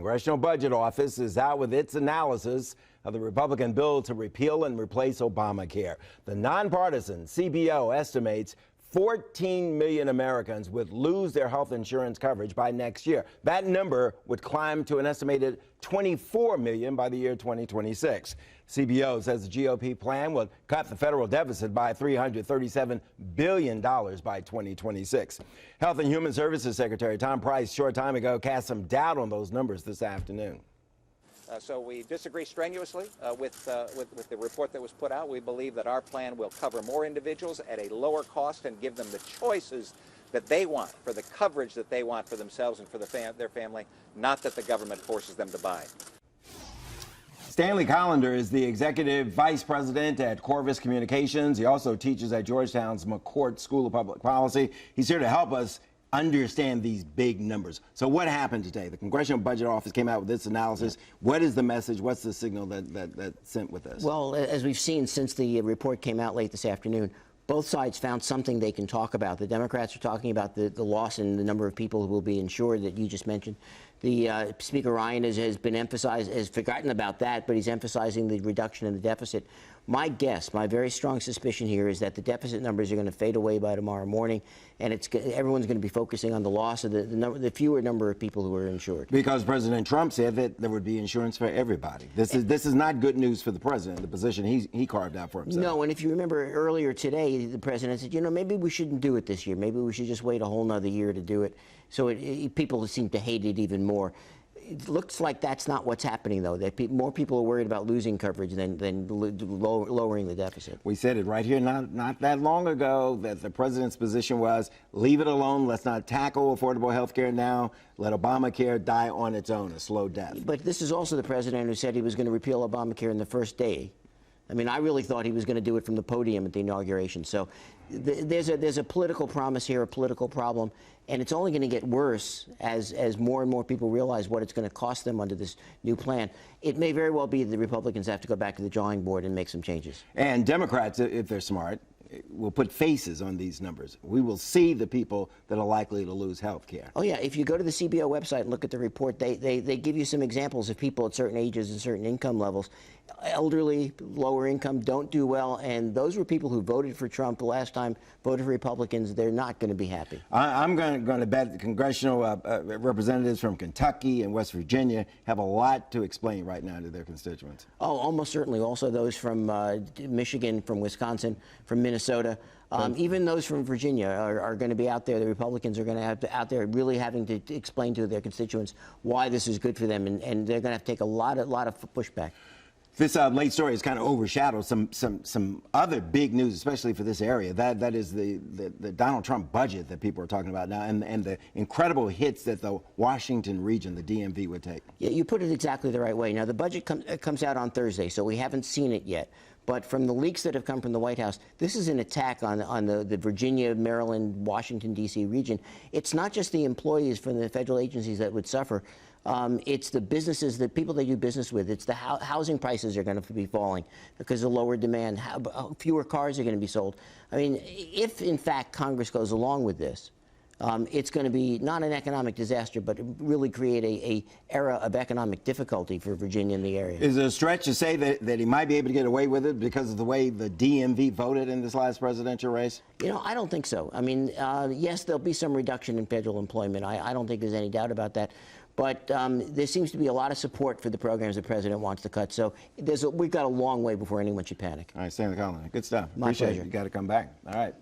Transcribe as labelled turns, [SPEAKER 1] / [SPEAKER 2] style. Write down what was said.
[SPEAKER 1] Congressional Budget Office is out with its analysis of the Republican bill to repeal and replace Obamacare. The nonpartisan CBO estimates 14 million Americans would lose their health insurance coverage by next year. That number would climb to an estimated 24 million by the year 2026. CBO says the GOP plan will cut the federal deficit by $337 billion by 2026. Health and Human Services Secretary Tom Price, a short time ago, cast some doubt on those numbers this afternoon.
[SPEAKER 2] So we disagree strenuously with the report that was put out. We believe that our plan will cover more individuals at a lower cost and give them the choices that they want, for the coverage that they want for themselves and for their family, not that the government forces them to buy.
[SPEAKER 1] Stanley Collender is the executive vice president at Qorvis Communications. He also teaches at Georgetown's McCourt School of Public Policy. He's here to help us understand these big numbers. So what happened today? The Congressional Budget Office came out with this analysis. What is the message? What's the signal that sent with this?
[SPEAKER 3] Well, as we've seen since the report came out late this afternoon, both sides found something they can talk about. The Democrats are talking about the loss in the number of people who will be insured that you just mentioned. The Speaker Ryan has forgotten about that, but he's emphasizing the reduction in the deficit. My guess, my very strong suspicion here is that the deficit numbers are going to fade away by tomorrow morning, and everyone's going to be focusing on the loss of the fewer number of people who are insured.
[SPEAKER 1] Because President Trump said that there would be insurance for everybody. This is not good news for the president, the position he carved out for himself.
[SPEAKER 3] No, and if you remember earlier today, the president said, you know, maybe we shouldn't do it this year. Maybe we should just wait a whole nother year to do it. So people seem to hate it even more. It looks like that's not what's happening, though, that more people are worried about losing coverage than lowering the deficit.
[SPEAKER 1] We said it right here not that long ago that the president's position was, leave it alone, let's not tackle affordable health care now, let Obamacare die on its own, a slow death.
[SPEAKER 3] But this is also the president who said he was going to repeal Obamacare in the first day. I mean, I really thought he was going to do it from the podium at the inauguration. So there's a political promise here, a political problem, and it's only going to get worse as more and more people realize what it's going to cost them under this new plan. It may very well be the Republicans have to go back to the drawing board and make some changes.
[SPEAKER 1] And Democrats, if they're smart, will put faces on these numbers. We will see the people that are likely to lose health care.
[SPEAKER 3] Oh, yeah. If you go to the CBO website and look at the report, they give you some examples of people at certain ages and certain income levels. Elderly, lower income, don't do well, and those were people who voted for Trump the last time, voted for Republicans. They're not going to be happy.
[SPEAKER 1] I'm going to bet the congressional representatives from Kentucky and West Virginia have a lot to explain right now to their constituents.
[SPEAKER 3] Oh, almost certainly. Also those from Michigan, from Wisconsin, from Minnesota. Even those from Virginia are going to be out there. The Republicans are going to have to out there really having to explain to their constituents why this is good for them, and they're going to have to take a lot of pushback.
[SPEAKER 1] This late story has kind of overshadowed some other big news, especially for this area. That is the Donald Trump budget that people are talking about now, and the incredible hits that the Washington region, the DMV, would take. Yeah,
[SPEAKER 3] you put it exactly the right way. Now, the budget comes out on Thursday, so we haven't seen it yet. But from the leaks that have come from the White House, this is an attack on the Virginia, Maryland, Washington, D.C. region. It's not just the employees from the federal agencies that would suffer. It's the businesses, the people they do business with. It's the housing prices are going to be falling because of lower demand. Fewer cars are going to be sold. I mean, if, in fact, Congress goes along with this, it's going to be not an economic disaster, but really create a era of economic difficulty for Virginia and the area.
[SPEAKER 1] Is it a stretch to say that he might be able to get away with it because of the way the DMV voted in this last presidential race?
[SPEAKER 3] You know, I don't think so. I mean, yes, there'll be some reduction in federal employment. I don't think there's any doubt about that. But there seems to be a lot of support for the programs the president wants to cut. So we've got a long way before anyone should panic.
[SPEAKER 1] All right, Stanley Collender, good stuff.
[SPEAKER 3] My pleasure.
[SPEAKER 1] You got to come back. All right.